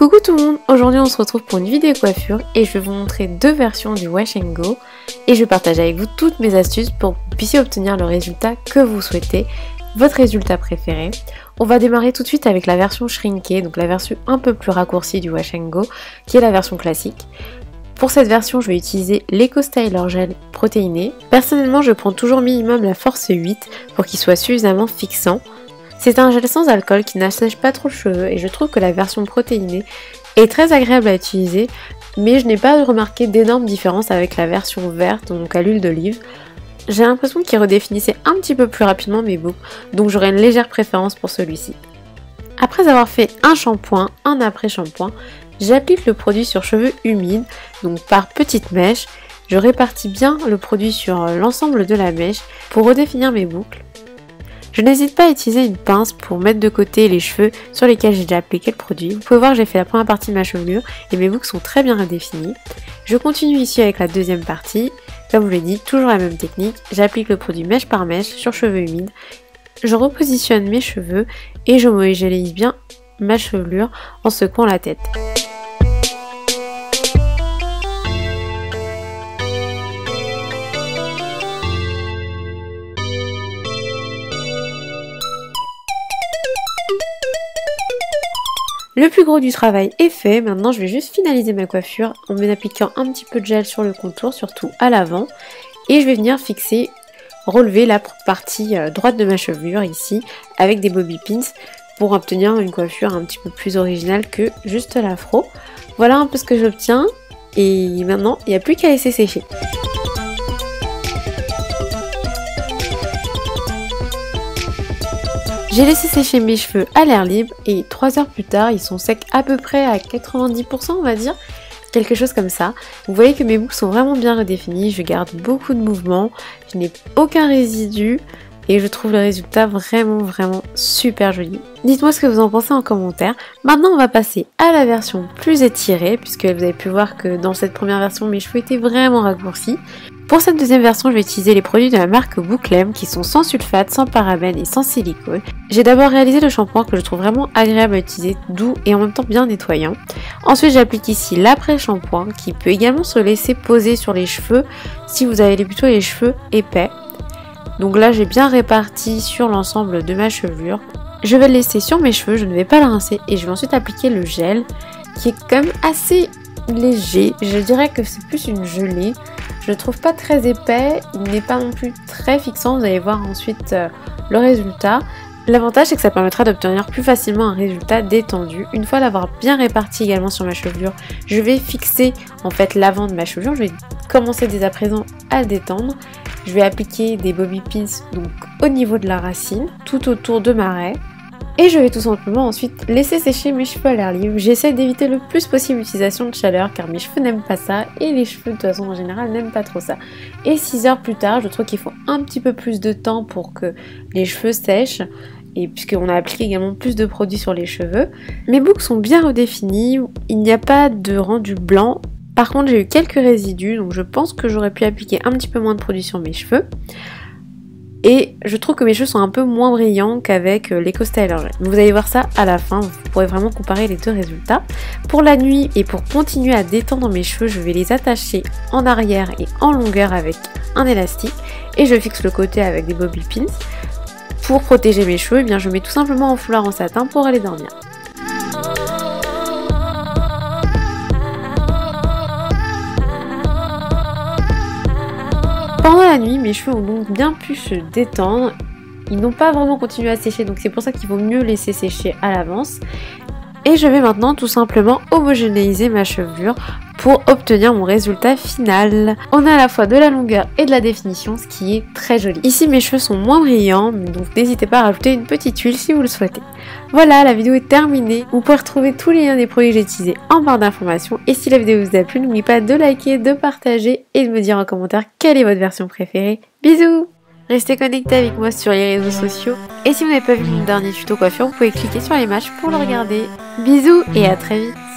Coucou tout le monde, aujourd'hui on se retrouve pour une vidéo coiffure et je vais vous montrer deux versions du Wash & Go et je vais partager avec vous toutes mes astuces pour que vous puissiez obtenir le résultat que vous souhaitez, votre résultat préféré. On va démarrer tout de suite avec la version shrinkée, donc la version un peu plus raccourcie du Wash & Go qui est la version classique. Pour cette version, je vais utiliser l'Eco Styler Gel protéiné. Personnellement, je prends toujours minimum la force 8 pour qu'il soit suffisamment fixant. C'est un gel sans alcool qui n'assèche pas trop le cheveu et je trouve que la version protéinée est très agréable à utiliser, mais je n'ai pas remarqué d'énormes différences avec la version verte, donc à l'huile d'olive. J'ai l'impression qu'il redéfinissait un petit peu plus rapidement mes boucles, donc j'aurais une légère préférence pour celui-ci. Après avoir fait un shampoing, un après-shampoing, j'applique le produit sur cheveux humides, donc par petites mèches. Je répartis bien le produit sur l'ensemble de la mèche pour redéfinir mes boucles. Je n'hésite pas à utiliser une pince pour mettre de côté les cheveux sur lesquels j'ai déjà appliqué le produit. Vous pouvez voir, j'ai fait la première partie de ma chevelure et mes boucles sont très bien redéfinies. Je continue ici avec la deuxième partie. Comme je vous l'ai dit, toujours la même technique. J'applique le produit mèche par mèche sur cheveux humides. Je repositionne mes cheveux et j'homogénéise bien ma chevelure en secouant la tête. Le plus gros du travail est fait, maintenant je vais juste finaliser ma coiffure en m'appliquant un petit peu de gel sur le contour, surtout à l'avant. Et je vais venir relever la partie droite de ma chevelure ici avec des bobby pins pour obtenir une coiffure un petit peu plus originale que juste l'afro. Voilà un peu ce que j'obtiens et maintenant il n'y a plus qu'à laisser sécher. J'ai laissé sécher mes cheveux à l'air libre et 3 heures plus tard, ils sont secs à peu près à 90% on va dire, quelque chose comme ça. Vous voyez que mes boucles sont vraiment bien redéfinies, je garde beaucoup de mouvements, je n'ai aucun résidu et je trouve le résultat vraiment super joli. Dites-moi ce que vous en pensez en commentaire. Maintenant on va passer à la version plus étirée puisque vous avez pu voir que dans cette première version mes cheveux étaient vraiment raccourcis. Pour cette deuxième version, je vais utiliser les produits de la marque Bouclem qui sont sans sulfate, sans parabènes et sans silicone. J'ai d'abord réalisé le shampoing que je trouve vraiment agréable à utiliser, doux et en même temps bien nettoyant. Ensuite, j'applique ici l'après-shampoing qui peut également se laisser poser sur les cheveux si vous avez plutôt les cheveux épais. Donc là, j'ai bien réparti sur l'ensemble de ma chevelure. Je vais le laisser sur mes cheveux, je ne vais pas le rincer et je vais ensuite appliquer le gel qui est quand même assez léger. Je dirais que c'est plus une gelée. Je le trouve pas très épais, il n'est pas non plus très fixant, vous allez voir ensuite le résultat. L'avantage c'est que ça permettra d'obtenir plus facilement un résultat détendu. Une fois l'avoir bien réparti également sur ma chevelure, je vais fixer en fait l'avant de ma chevelure. Je vais commencer dès à présent à détendre. Je vais appliquer des bobby pins donc au niveau de la racine, tout autour de ma raie. Et je vais tout simplement ensuite laisser sécher mes cheveux à l'air libre. J'essaie d'éviter le plus possible l'utilisation de chaleur car mes cheveux n'aiment pas ça et les cheveux de toute façon en général n'aiment pas trop ça. Et 6 heures plus tard, je trouve qu'il faut un petit peu plus de temps pour que les cheveux sèchent et puisqu'on a appliqué également plus de produits sur les cheveux. Mes boucles sont bien redéfinies, il n'y a pas de rendu blanc. Par contre j'ai eu quelques résidus donc je pense que j'aurais pu appliquer un petit peu moins de produits sur mes cheveux. Et je trouve que mes cheveux sont un peu moins brillants qu'avec l'Eco Styler Gel. Vous allez voir ça à la fin, vous pourrez vraiment comparer les deux résultats. Pour la nuit et pour continuer à détendre mes cheveux, je vais les attacher en arrière et en longueur avec un élastique. Et je fixe le côté avec des bobby pins. Pour protéger mes cheveux, eh bien, je mets tout simplement un foulard en satin pour aller dormir. Pendant la nuit, mes cheveux ont donc bien pu se détendre. Ils n'ont pas vraiment continué à sécher, donc c'est pour ça qu'il vaut mieux laisser sécher à l'avance. Et je vais maintenant tout simplement homogénéiser ma chevelure pour obtenir mon résultat final. On a à la fois de la longueur et de la définition, ce qui est très joli. Ici mes cheveux sont moins brillants, donc n'hésitez pas à rajouter une petite huile si vous le souhaitez. Voilà, la vidéo est terminée. Vous pouvez retrouver tous les liens des produits que j'ai utilisés en barre d'informations. Et si la vidéo vous a plu, n'oubliez pas de liker, de partager et de me dire en commentaire quelle est votre version préférée. Bisous! Restez connectés avec moi sur les réseaux sociaux. Et si vous n'avez pas vu mon dernier tuto coiffure, vous pouvez cliquer sur l'image pour le regarder. Bisous et à très vite!